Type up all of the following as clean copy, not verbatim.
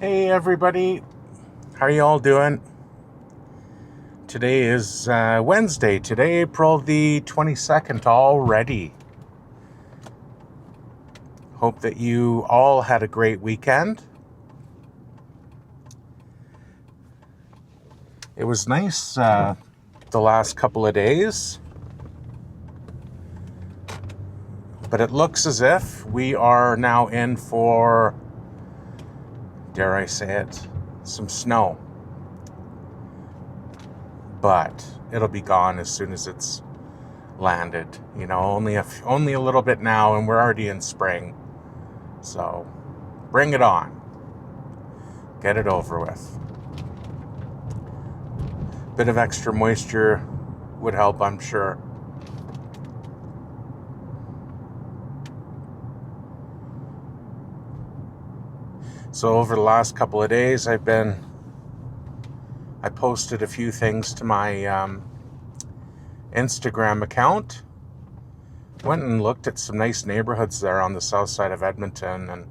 Hey everybody, how are you all doing? Today is Wednesday, today April the 22nd already. Hope that you all had a great weekend. It was nice the last couple of days, but it looks as if we are now in for, dare I say it, some snow. But it'll be gone as soon as it's landed. You know, only a little bit now, and we're already in spring. So, bring it on. Get it over with. Bit of extra moisture would help, I'm sure. So over the last couple of days, I posted a few things to my Instagram account. Went and looked at some nice neighborhoods there on the south side of Edmonton, and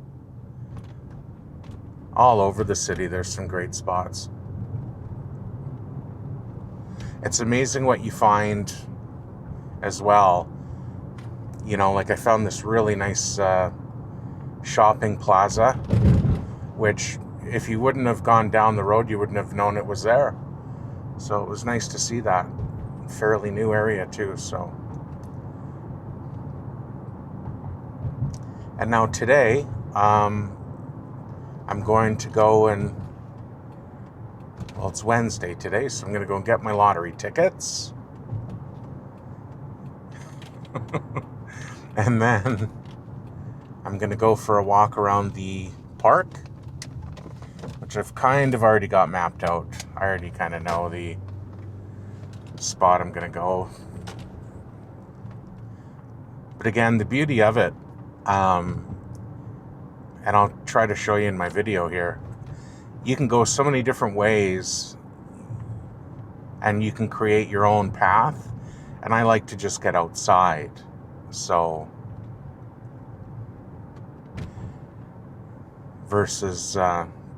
all over the city there's some great spots. It's amazing what you find as well. You know, like I found this really nice shopping plaza, which if you wouldn't have gone down the road, you wouldn't have known it was there. So it was nice to see that. Fairly new area too, so. And now today, I'm going to go and, well, it's Wednesday today, so I'm going to go and get my lottery tickets. And then I'm going to go for a walk around the park, which I've kind of already got mapped out. I already kind of know the spot I'm going to go. But again, the beauty of it, and I'll try to show you in my video here, you can go so many different ways and you can create your own path. And I like to just get outside. So, versus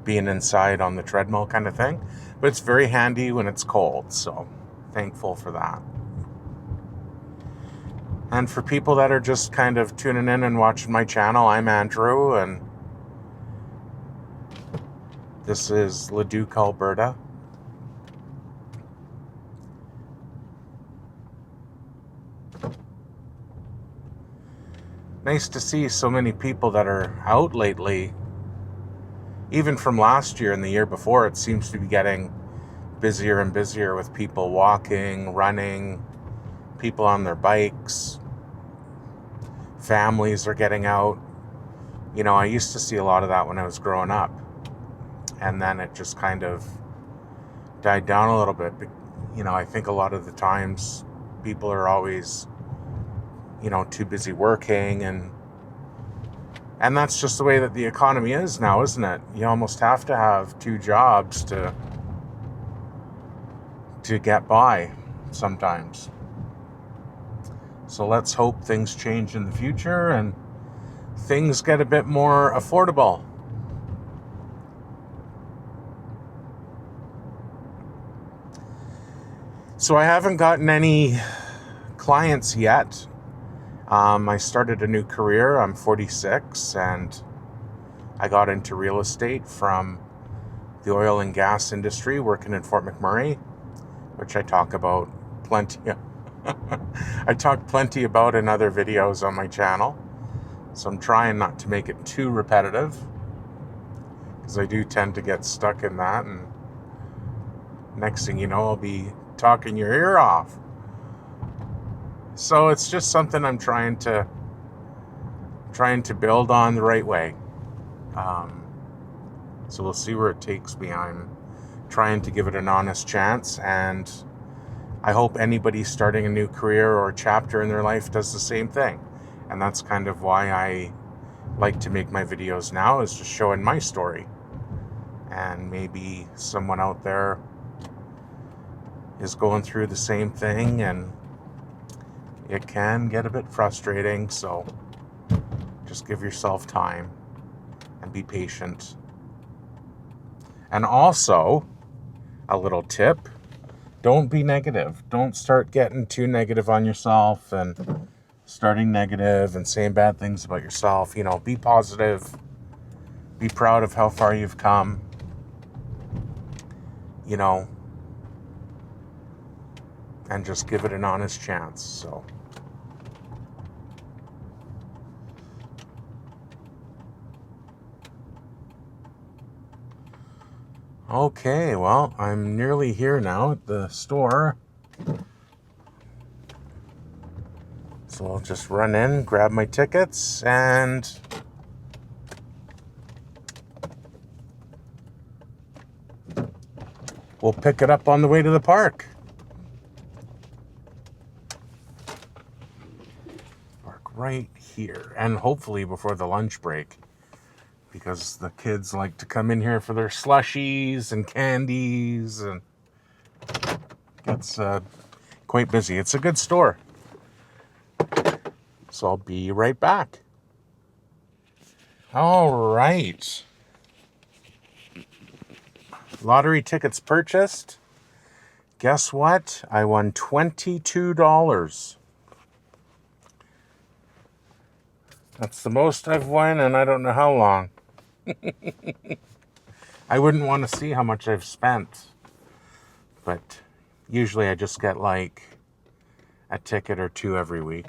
being inside on the treadmill kind of thing. But it's very handy when it's cold, so thankful for that. And for people that are just kind of tuning in and watching my channel, I'm Andrew, and this is Leduc, Alberta. Nice to see so many people that are out lately. Even from last year and the year before, it seems to be getting busier and busier with people walking, running, people on their bikes. Families are getting out. You know, I used to see a lot of that when I was growing up. And then it just kind of died down a little bit. You know, I think a lot of the times people are always, you know, too busy working, and that's just the way that the economy is now, isn't it? You almost have to have two jobs to get by sometimes. So let's hope things change in the future and things get a bit more affordable. So I haven't gotten any clients yet. I started a new career. I'm 46, and I got into real estate from the oil and gas industry, working in Fort McMurray, which I talk about plenty. I talk plenty about in other videos on my channel. So I'm trying not to make it too repetitive, because I do tend to get stuck in that, and next thing you know, I'll be talking your ear off. So it's just something I'm trying to build on the right way. So we'll see where it takes me. I'm trying to give it an honest chance, and I hope anybody starting a new career or chapter in their life does the same thing. And that's kind of why I like to make my videos now, is just showing my story. And maybe someone out there is going through the same thing, and it can get a bit frustrating, so just give yourself time and be patient. And also, a little tip, don't be negative. Don't start getting too negative on yourself and starting negative and saying bad things about yourself. You know, be positive. Be proud of how far you've come. You know, and just give it an honest chance. So, okay, well, I'm nearly here now at the store. So I'll just run in, grab my tickets, and we'll pick it up on the way to the park. Park right here, and hopefully before the lunch break, because the kids like to come in here for their slushies and candies, and it's quite busy. It's a good store. So I'll be right back. All right. Lottery tickets purchased. Guess what? I won $22. That's the most I've won, and I don't know how long. I wouldn't want to see how much I've spent. But usually I just get like a ticket or two every week.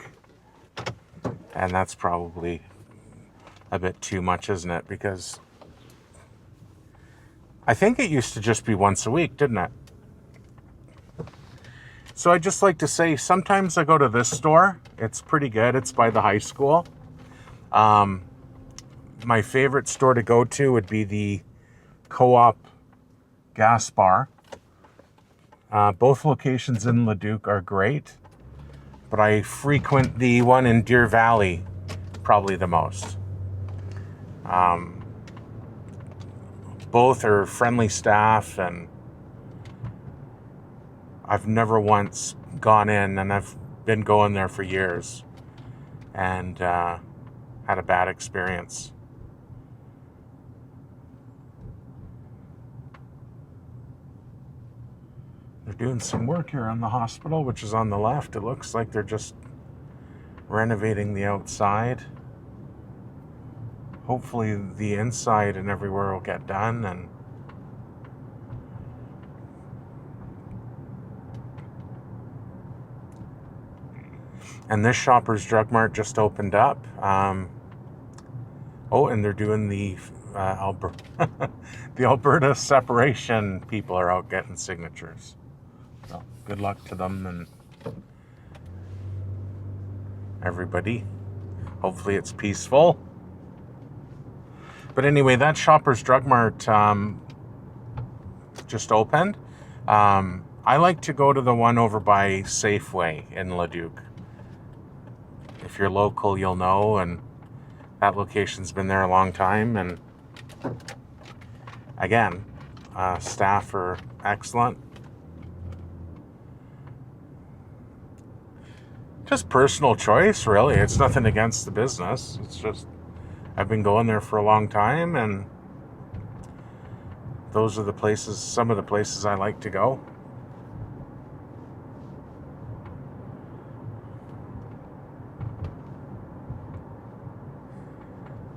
And that's probably a bit too much, isn't it? Because I think it used to just be once a week, didn't it? So I just like to say, sometimes I go to this store. It's pretty good. It's by the high school. My favorite store to go to would be the Co-op gas bar. Both locations in Leduc are great, but I frequent the one in Deer Valley probably the most. Both are friendly staff, and I've never once gone in, and I've been going there for years, and had a bad experience. They're doing some work here on the hospital, which is on the left. It looks like they're just renovating the outside. Hopefully the inside and everywhere will get done. And this Shoppers Drug Mart just opened up. And they're doing the the Alberta separation. People are out getting signatures. So good luck to them and everybody. Hopefully it's peaceful. But anyway, that Shoppers Drug Mart just opened. I like to go to the one over by Safeway in Leduc. If you're local, you'll know, and that location's been there a long time. And again, staff are excellent. Just personal choice, really. It's nothing against the business. It's just I've been going there for a long time, and those are the places, some of the places I like to go.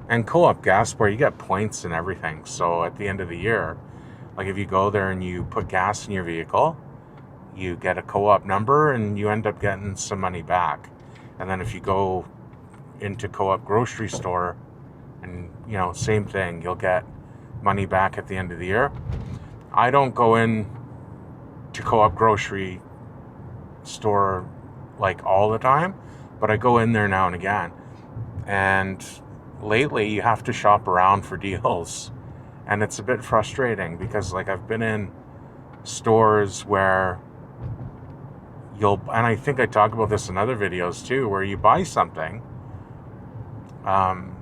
And Co-op gas bar, you get points and everything. So at the end of the year, like if you go there and you put gas in your vehicle, you get a Co-op number and you end up getting some money back. And then if you go into Co-op grocery store, and same thing, you'll get money back at the end of the year. I don't go in to Co-op grocery store like all the time, but I go in there now and again. And lately you have to shop around for deals, and it's a bit frustrating because I've been in stores where and I think I talk about this in other videos too, where you buy something, and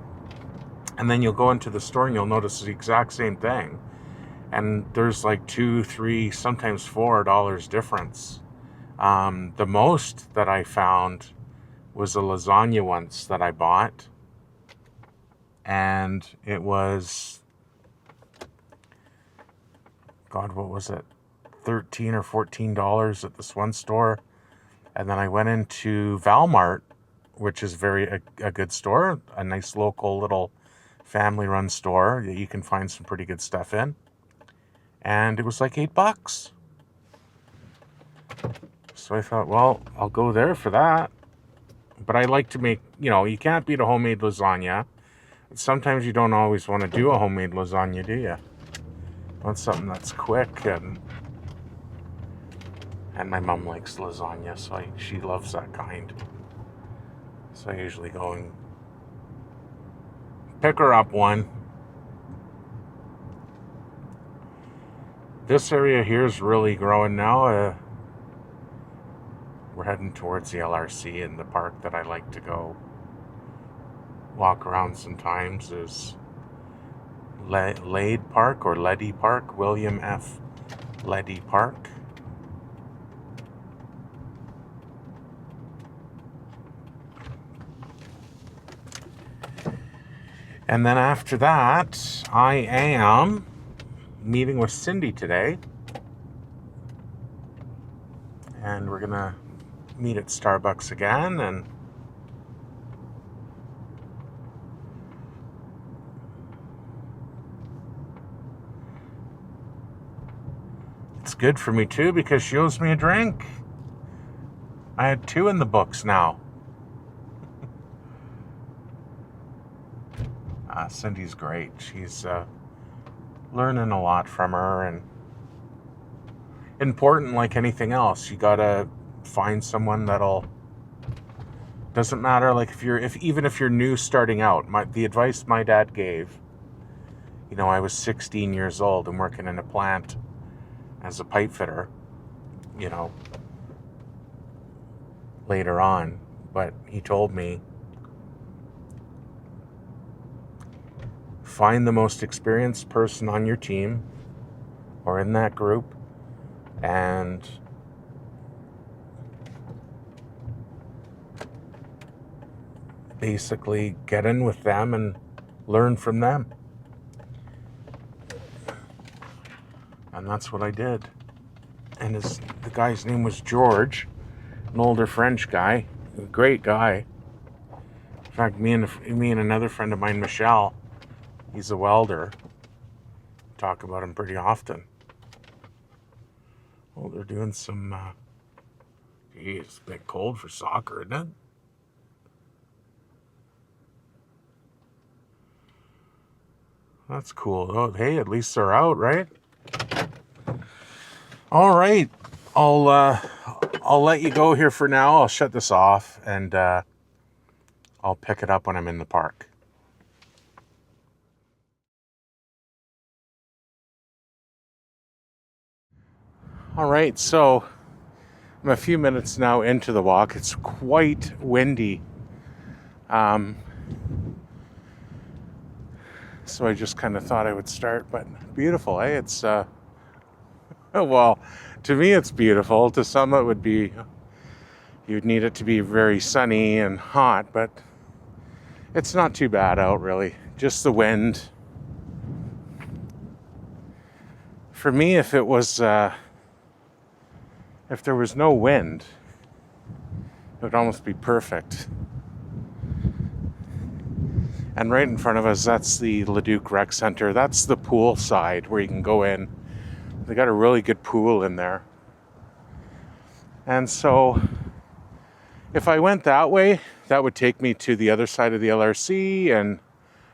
then you'll go into the store and you'll notice the exact same thing, and there's like $2, $3, sometimes $4 difference. The most that I found was a lasagna once that I bought, and it was God, what was it? $13 or $14 at this one store. And then I went into Valmart, which is a good store, a nice local little family-run store that you can find some pretty good stuff in. And it was like $8. So I thought, well, I'll go there for that. But I like to make, you can't beat a homemade lasagna. Sometimes you don't always want to do a homemade lasagna, do you? You want something that's quick, and my mom likes lasagna, so she loves that kind. So I usually go and pick her up one. This area here is really growing now. We're heading towards the LRC, and the park that I like to go walk around sometimes is Lede Park or Lede Park, William F. Lede Park. And then after that, I am meeting with Cindy today. And we're going to meet at Starbucks again. And it's good for me too because she owes me a drink. I had 2 in the books now. Cindy's great. She's learning a lot from her, and important like anything else. You gotta find someone doesn't matter, like even if you're new starting out. The advice my dad gave, I was 16 years old and working in a plant as a pipe fitter, later on, but he told me, find the most experienced person on your team or in that group and basically get in with them and learn from them. And that's what I did. And the guy's name was George, an older French guy, a great guy. In fact, me and another friend of mine, Michelle, he's a welder, talk about him pretty often. Well, they're doing some, it's a bit cold for soccer, isn't it? That's cool. Oh, hey, at least they're out, right? All right. I'll let you go here for now. I'll shut this off, and I'll pick it up when I'm in the park. All right, so I'm a few minutes now into the walk. It's quite windy. So I just kind of thought I would start, but beautiful, eh? It's, well, to me it's beautiful. To some it would be, you'd need it to be very sunny and hot, but it's not too bad out, really. Just the wind. For me, if there was no wind, it would almost be perfect. And right in front of us, that's the Leduc Rec Center. That's the pool side where you can go in. They got a really good pool in there. And so if I went that way, that would take me to the other side of the LRC and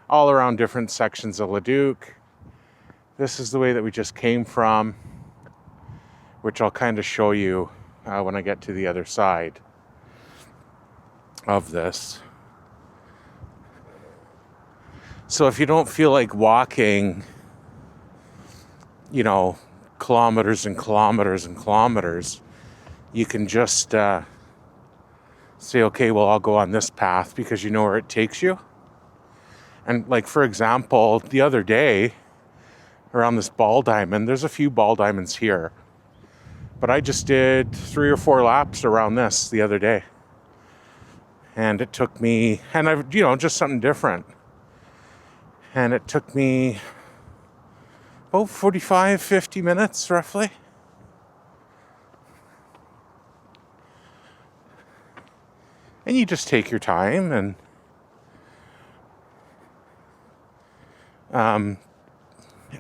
all around different sections of Leduc. This is the way that we just came from, which I'll kind of show you when I get to the other side of this. So if you don't feel like walking, kilometers and kilometers and kilometers, you can just say, okay, well, I'll go on this path because you know where it takes you. And like, for example, the other day around this ball diamond, there's a few ball diamonds here, but I just did 3 or 4 laps around this the other day. And it took me, and I've, just something different. And it took me about 45, 50 minutes roughly. And you just take your time, and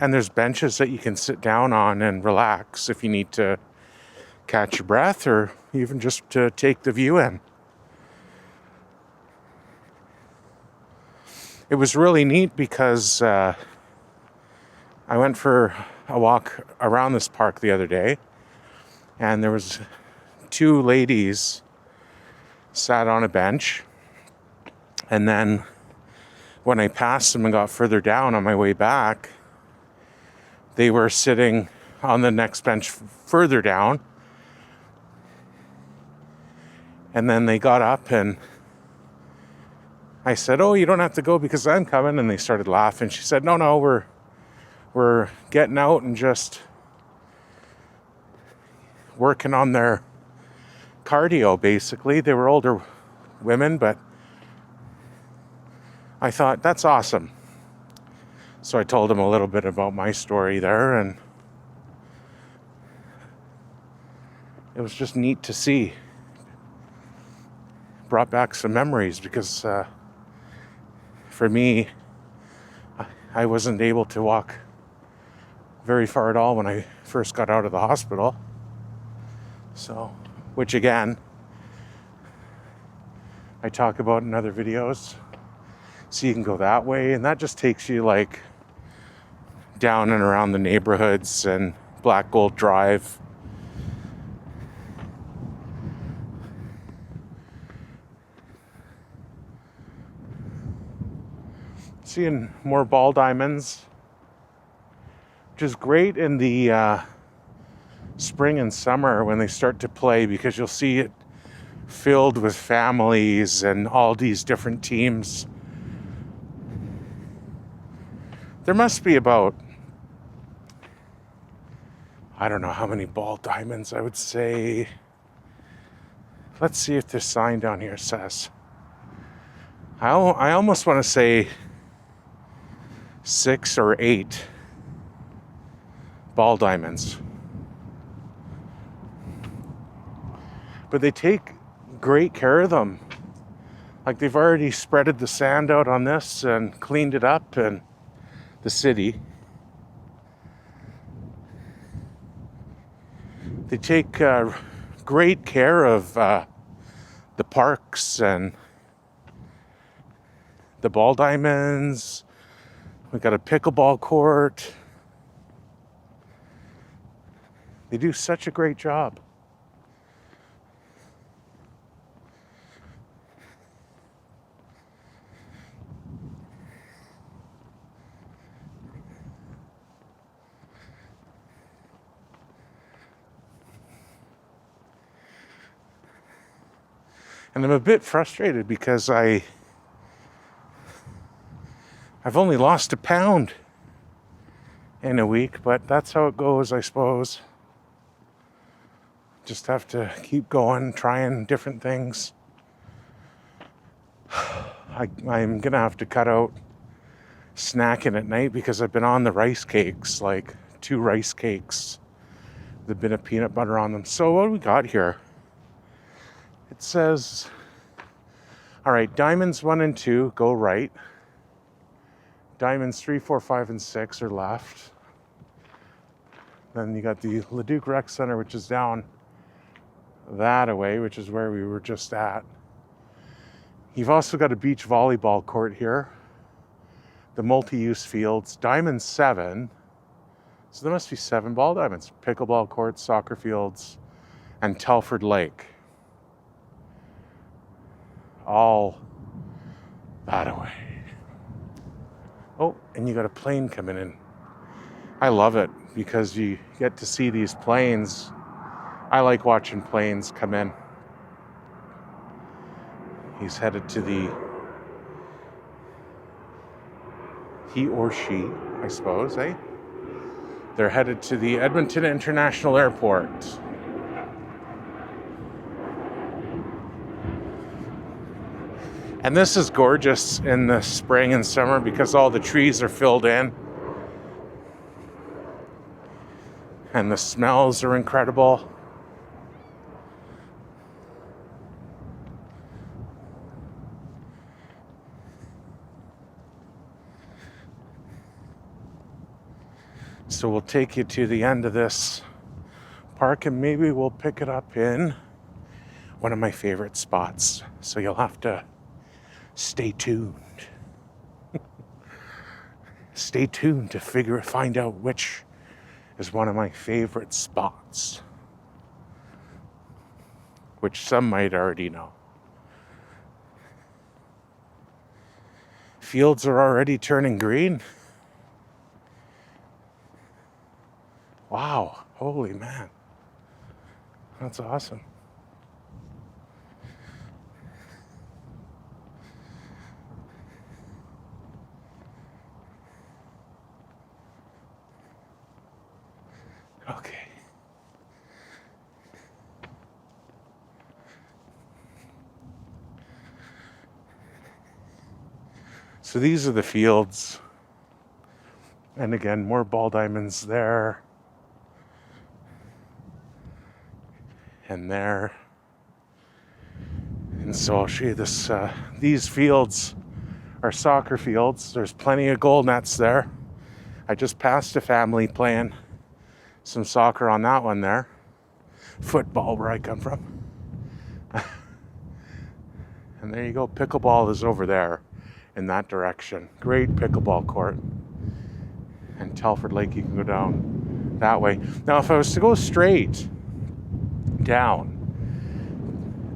there's benches that you can sit down on and relax if you need to catch your breath or even just to take the view in. It was really neat because I went for a walk around this park the other day, and there was 2 ladies sat on a bench, and then when I passed them and got further down on my way back, they were sitting on the next bench further down, and then they got up and I said, "Oh, you don't have to go because I'm coming," and they started laughing. She said, no, we're getting out and just working on their cardio, basically. They were older women, but I thought, that's awesome. So I told them a little bit about my story there, and it was just neat to see. Brought back some memories because for me, I wasn't able to walk very far at all when I first got out of the hospital. So, which again, I talk about in other videos. So you can go that way, and that just takes you like down and around the neighborhoods and Black Gold Drive. Seeing more ball diamonds, which is great in the spring and summer when they start to play, because you'll see it filled with families and all these different teams. There must be about, I don't know how many ball diamonds. I would say, let's see if this sign down here says. I almost want to say 6 or 8 ball diamonds. But they take great care of them. Like, they've already spreaded the sand out on this and cleaned it up, and the city. They take great care of the parks and the ball diamonds. We got a pickleball court. They do such a great job. And I'm a bit frustrated because I've only lost 1 pound in a week, but that's how it goes, I suppose. Just have to keep going, trying different things. I'm gonna have to cut out snacking at night because I've been on the rice cakes, like 2 rice cakes with a bit of peanut butter on them. So what do we got here? It says, all right, diamonds 1 and 2 go right. Diamonds 3, 4, 5, and 6 are left. Then you got the Leduc Rec Center, which is down that away, which is where we were just at. You've also got a beach volleyball court here. The multi-use fields, diamond 7. So there must be 7 ball diamonds. Pickleball courts, soccer fields, and Telford Lake. All that away. Oh, and you got a plane coming in. I love it because you get to see these planes. I like watching planes come in. He's headed to he or she, I suppose, eh? They're headed to the Edmonton International Airport. And this is gorgeous in the spring and summer because all the trees are filled in. And the smells are incredible. So we'll take you to the end of this park and maybe we'll pick it up in one of my favorite spots. So you'll have to stay tuned. Stay tuned to find out which is one of my favorite spots, which some might already know. Fields are already turning green. Wow, holy man. That's awesome. Okay. So these are the fields. And again, more ball diamonds there. And there. And so I'll show you this. These fields are soccer fields. There's plenty of goal nets there. I just passed a family playing some soccer on that one there. Football where I come from. And there you go. Pickleball is over there in that direction. Great pickleball court. And Telford Lake, you can go down that way. Now, if I was to go straight down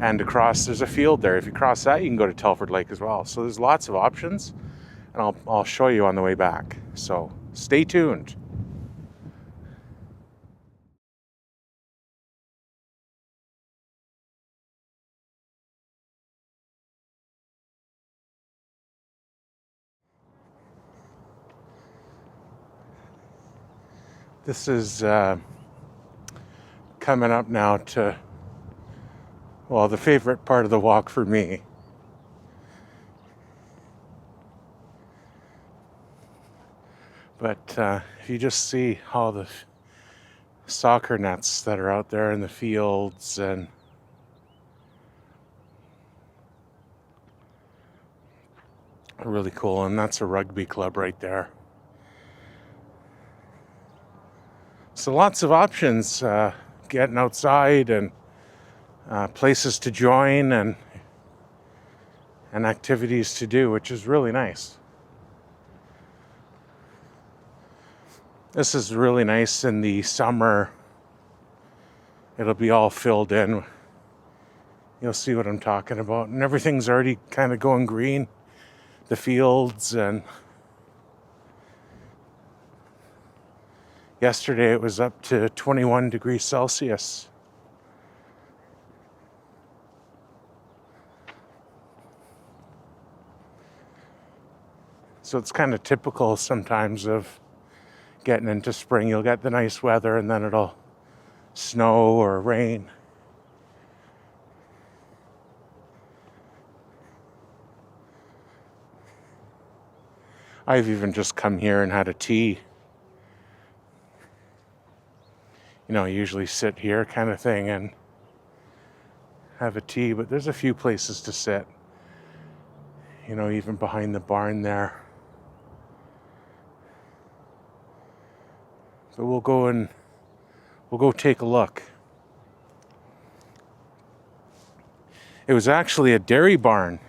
and across, there's a field there. If you cross that, you can go to Telford Lake as well. So there's lots of options, and I'll show you on the way back. So stay tuned. This is coming up now to, well, the favorite part of the walk for me. But if you just see all the soccer nets that are out there in the fields, and really cool. And that's a rugby club right there. So lots of options, getting outside and places to join and activities to do, which is really nice. This is really nice in the summer. It'll be all filled in. You'll see what I'm talking about. And everything's already kind of going green. The fields, and yesterday it was up to 21 degrees Celsius. So it's kind of typical sometimes of getting into spring. You'll get the nice weather and then it'll snow or rain. I've even just come here and had a tea. You know, I usually sit here kind of thing and have a tea, but there's a few places to sit. You know, even behind the barn there. So we'll go take a look. It was actually a dairy barn.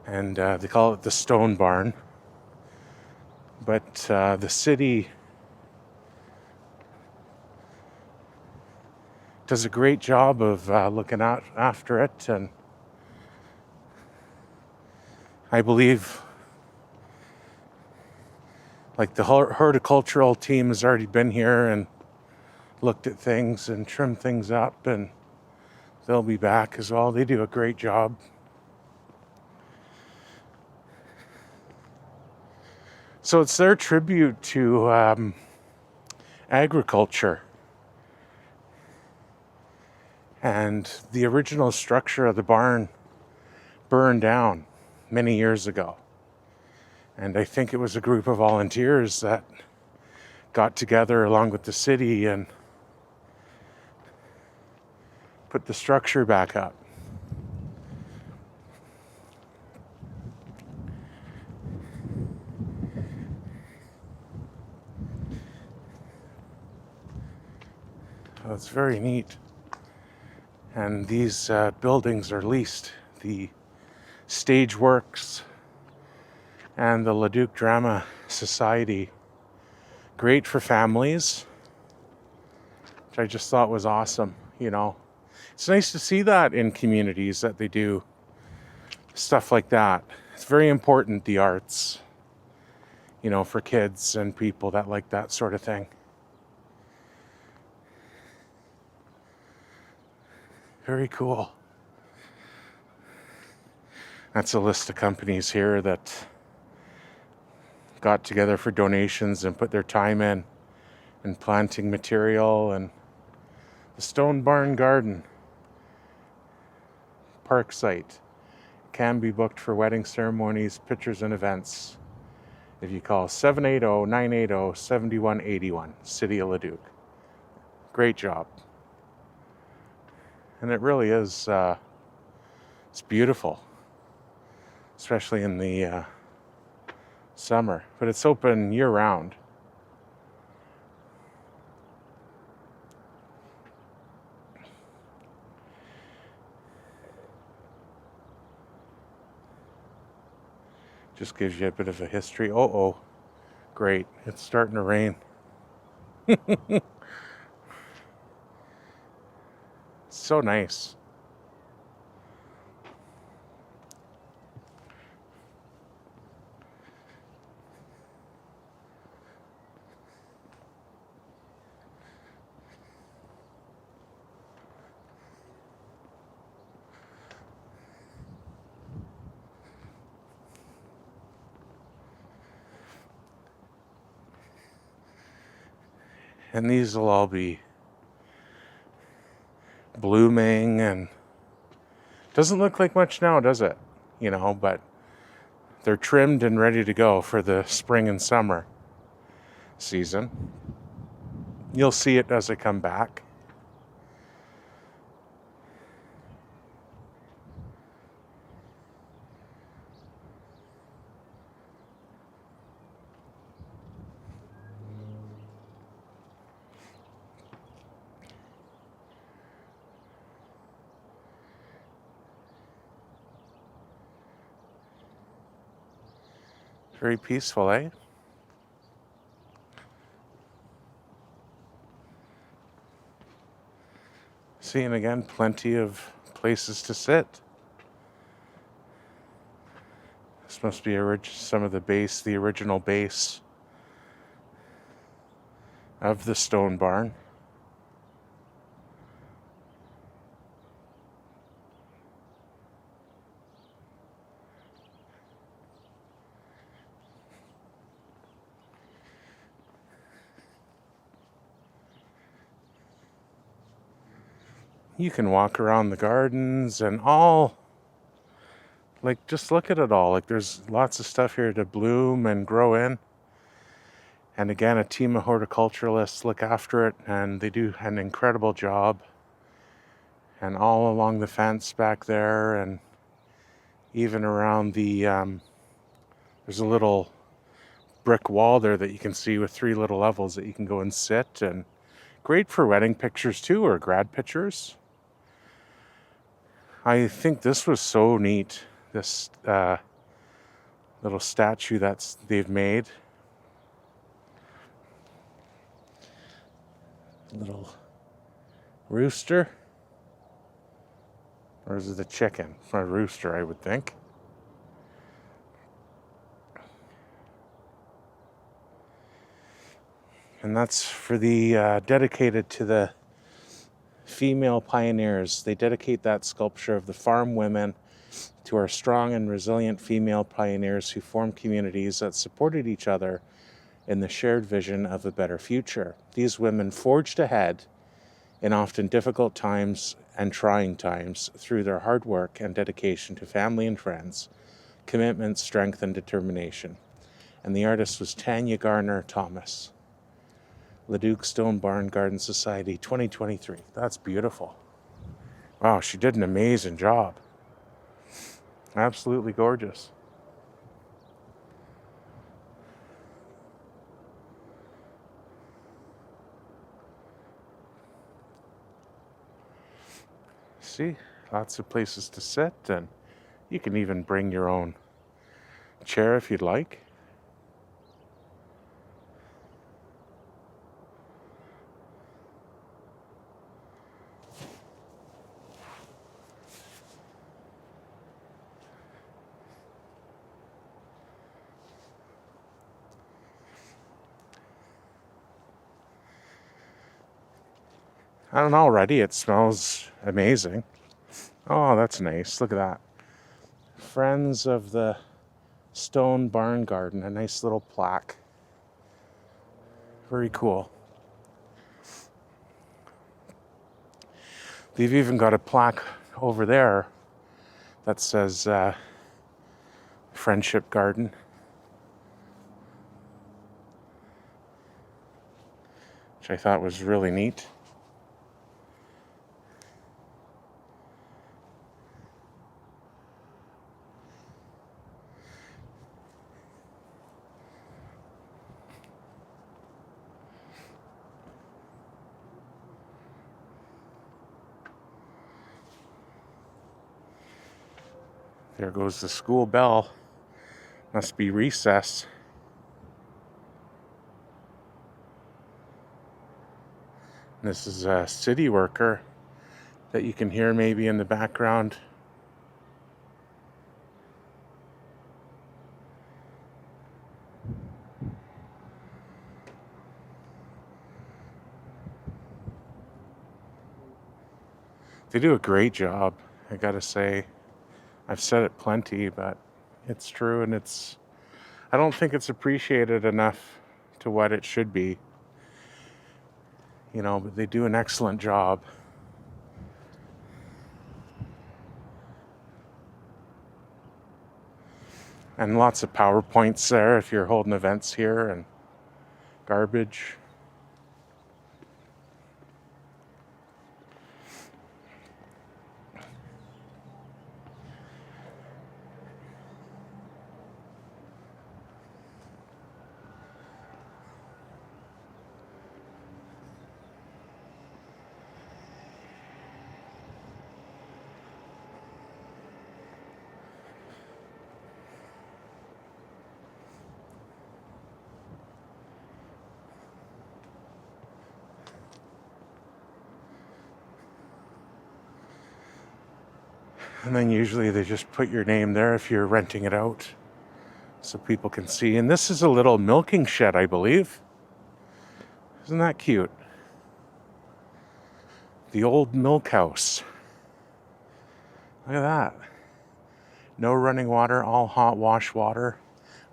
And they call it the Stone Barn. But the city does a great job of looking after it. And I believe, like, the horticultural team has already been here and looked at things and trimmed things up, and they'll be back as well. They do a great job. So it's their tribute to agriculture. And the original structure of the barn burned down many years ago. And I think it was a group of volunteers that got together along with the city and put the structure back up. So it's very neat. And these buildings are leased. The Stage Works and the Leduc Drama Society. Great for families, which I just thought was awesome. You know, it's nice to see that in communities that they do stuff like that. It's very important, the arts, you know, for kids and people that like that sort of thing. Very cool. That's a list of companies here that got together for donations and put their time in and planting material. And the Stone Barn Garden park site can be booked for wedding ceremonies, pictures, and events if you call 780-980-7181, City of Leduc. Great job. And it really is, it's beautiful, especially in the summer, but it's open year round. Just gives you a bit of a history. Oh, great. It's starting to rain. So nice. And these will all be blooming, and doesn't look like much now, does it? You know, but they're trimmed and ready to go for the spring and summer season. You'll see it as I come back. Very peaceful, eh? Seeing again, plenty of places to sit. This must be some of the original base of the stone barn. You can walk around the gardens and all, like, just look at it all. Like, there's lots of stuff here to bloom and grow in. And again, a team of horticulturalists look after it, and they do an incredible job. And all along the fence back there, and even around the, there's a little brick wall there that you can see with 3 little levels that you can go and sit. And great for wedding pictures too, or grad pictures. I think this was so neat, this little statue they've made. Little rooster. Or is it a chicken? A rooster, I would think. And that's for the dedicated to the female pioneers. They dedicate that sculpture of the farm women to our strong and resilient female pioneers who formed communities that supported each other in the shared vision of a better future. These women forged ahead in often difficult times and trying times through their hard work and dedication to family and friends, commitment, strength, and determination. And the artist was Tanya Garner Thomas. Leduc Stone Barn Garden Society 2023. That's beautiful. Wow, she did an amazing job. Absolutely gorgeous. See, lots of places to sit, and you can even bring your own chair if you'd like. I don't know, already it smells amazing. Oh, that's nice. Look at that. Friends of the Stone Barn Garden, a nice little plaque. Very cool. They've even got a plaque over there that says Friendship Garden. Which I thought was really neat. There goes the school bell. Must be recess. This is a city worker that you can hear maybe in the background. They do a great job, I gotta say. I've said it plenty, but it's true, and I don't think it's appreciated enough to what it should be. You know, but they do an excellent job. And lots of PowerPoints there if you're holding events here, and garbage. And then usually they just put your name there if you're renting it out so people can see. And this is a little milking shed, I believe. Isn't that cute? The old milk house. Look at that. No running water, all hot wash water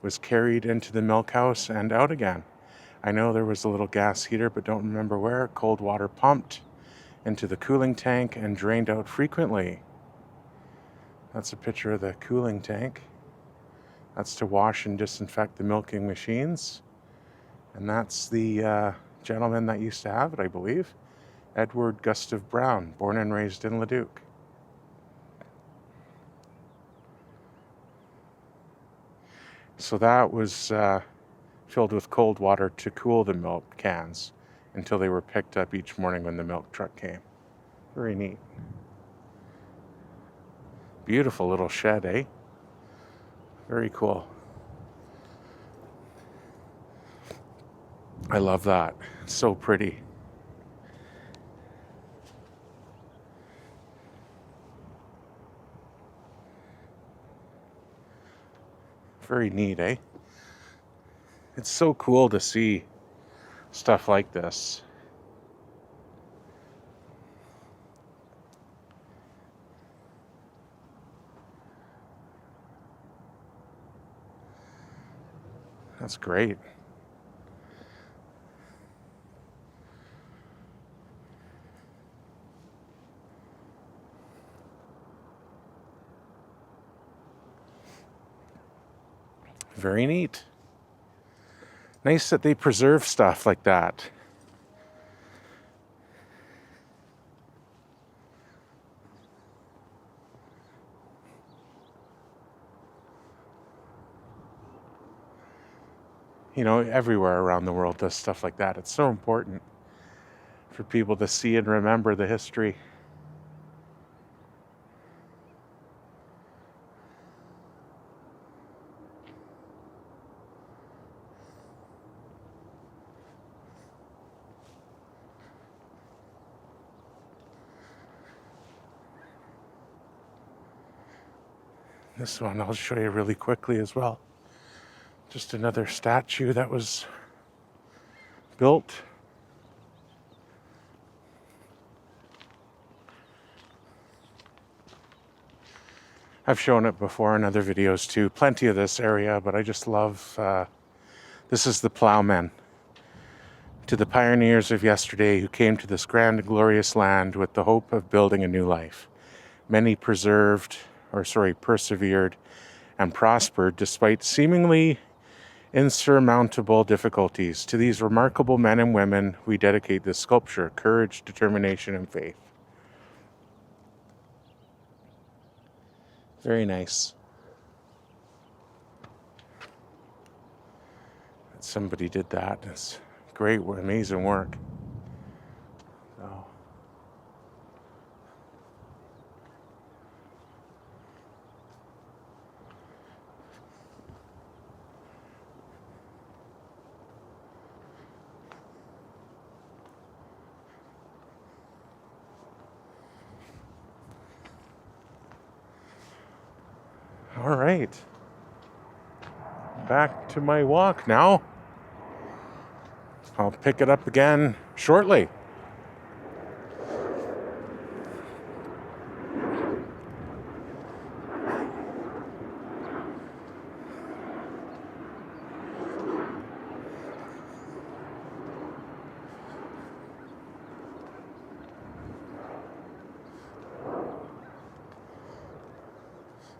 was carried into the milk house and out again. I know there was a little gas heater, but don't remember where. Cold water pumped into the cooling tank and drained out frequently. That's a picture of the cooling tank. That's to wash and disinfect the milking machines. And that's the gentleman that used to have it, I believe. Edward Gustav Brown, born and raised in Leduc. So that was filled with cold water to cool the milk cans until they were picked up each morning when the milk truck came. Very neat. Beautiful little shed, eh? Very cool. I love that. So pretty. Very neat, eh? It's so cool to see stuff like this. That's great. Very neat. Nice that they preserve stuff like that. everywhere around the world does stuff like that. It's so important for people to see and remember the history. This one I'll show you really quickly as well. Just another statue that was built. I've shown it before in other videos too. Plenty of this area, but I just love, this is the plowmen. To the pioneers of yesterday who came to this grand and glorious land with the hope of building a new life. Many persevered and prospered despite seemingly insurmountable difficulties. To these remarkable men and women, we dedicate this sculpture: courage, determination, and faith. Very nice. Somebody did that. It's great, amazing work. So. All right. Back to my walk now. I'll pick it up again shortly.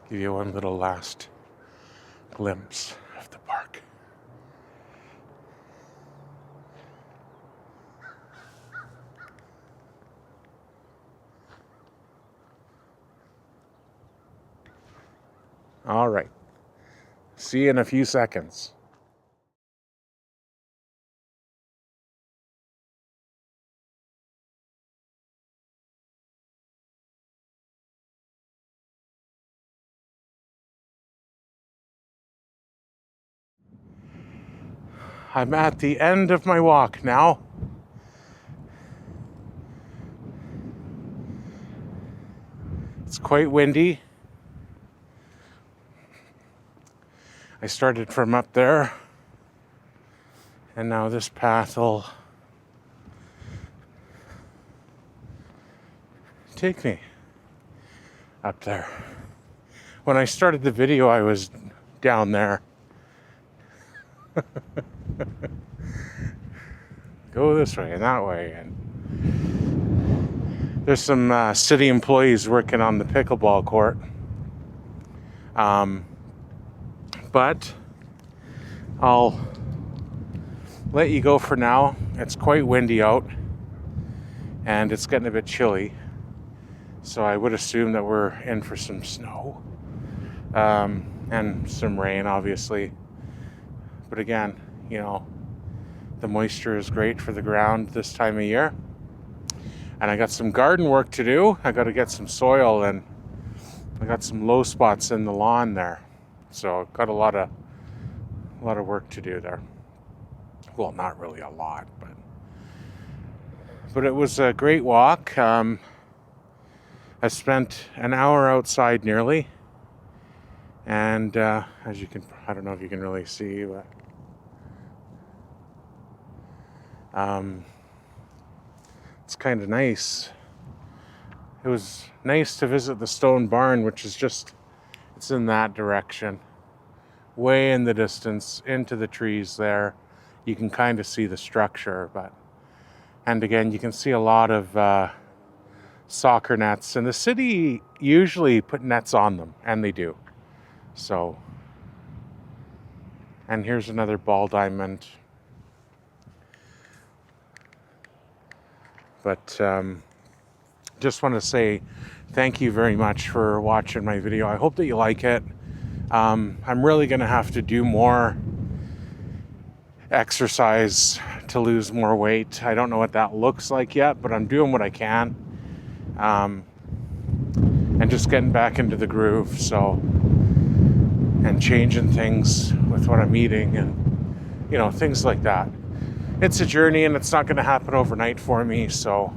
Give you one little last glimpse of the park. All right. See you in a few seconds. I'm at the end of my walk now. It's quite windy. I started from up there, and now this path will take me up there. When I started the video, I was down there. Go this way and that way, and there's some city employees working on the pickleball court. But I'll let you go for now. It's quite windy out, and it's getting a bit chilly, so I would assume that we're in for some snow and some rain, obviously. But again, the moisture is great for the ground this time of year. And I got some garden work to do. I got to get some soil, and I got some low spots in the lawn there. So I've got a lot of work to do there. Well, not really a lot, but it was a great walk. I spent an hour outside nearly, and as you can, I don't know if you can really see, but it's kind of nice. It was nice to visit the stone barn, which is it's in that direction, way in the distance, into the trees there. You can kind of see the structure, and again, you can see a lot of soccer nets, and the city usually put nets on them, and they do. So, and here's another ball diamond. But just want to say thank you very much for watching my video. I hope that you like it. I'm really going to have to do more exercise to lose more weight. I don't know what that looks like yet, but I'm doing what I can. And just getting back into the groove, so, and changing things with what I'm eating and, you know, things like that. It's a journey and it's not going to happen overnight for me, so,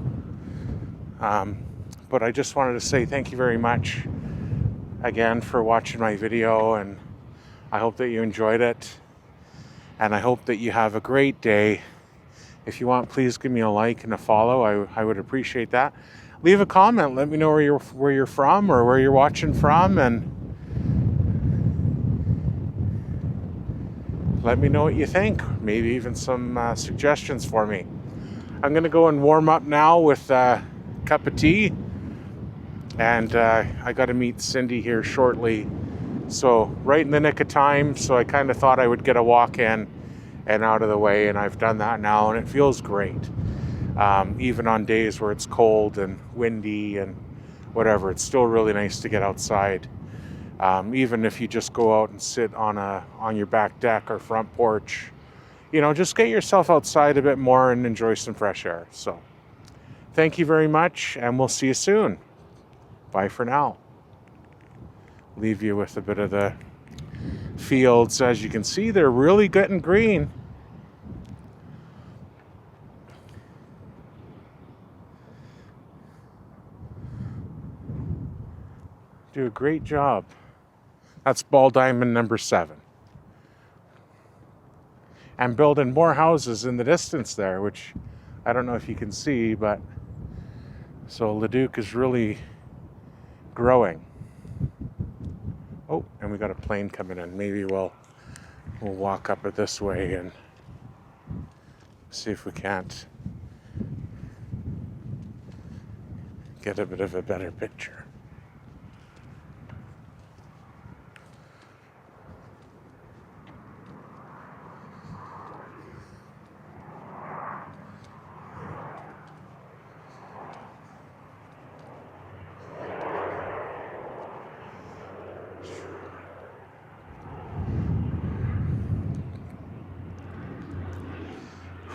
but I just wanted to say thank you very much again for watching my video, and I hope that you enjoyed it, and I hope that you have a great day. If you want, please give me a like and a follow. I would appreciate that. Leave a comment. Let me know where you're from or where you're watching from, and let me know what you think. Maybe even some suggestions for me. I'm going to go and warm up now with a cup of tea, and I got to meet Cindy here shortly. So right in the nick of time, so I kind of thought I would get a walk in and out of the way, and I've done that now, and it feels great. Even on days where it's cold and windy and whatever, it's still really nice to get outside. Even if you just go out and sit on your back deck or front porch, you know, just get yourself outside a bit more and enjoy some fresh air. So thank you very much, and we'll see you soon. Bye for now. Leave you with a bit of the fields. As you can see, they're really getting green. Do a great job. That's ball diamond number 7. And building more houses in the distance there, which I don't know if you can see, but so Leduc is really growing. Oh, and we got a plane coming in. Maybe we'll walk up it this way and see if we can't get a bit of a better picture.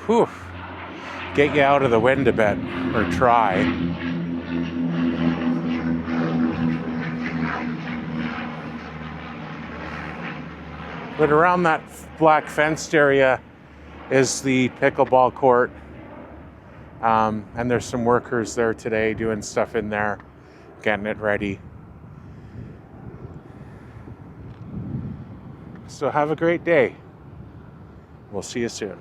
Whew. Get you out of the wind a bit, or try. But around that black fenced area is the pickleball court. And there's some workers there today doing stuff in there, getting it ready. So have a great day. We'll see you soon.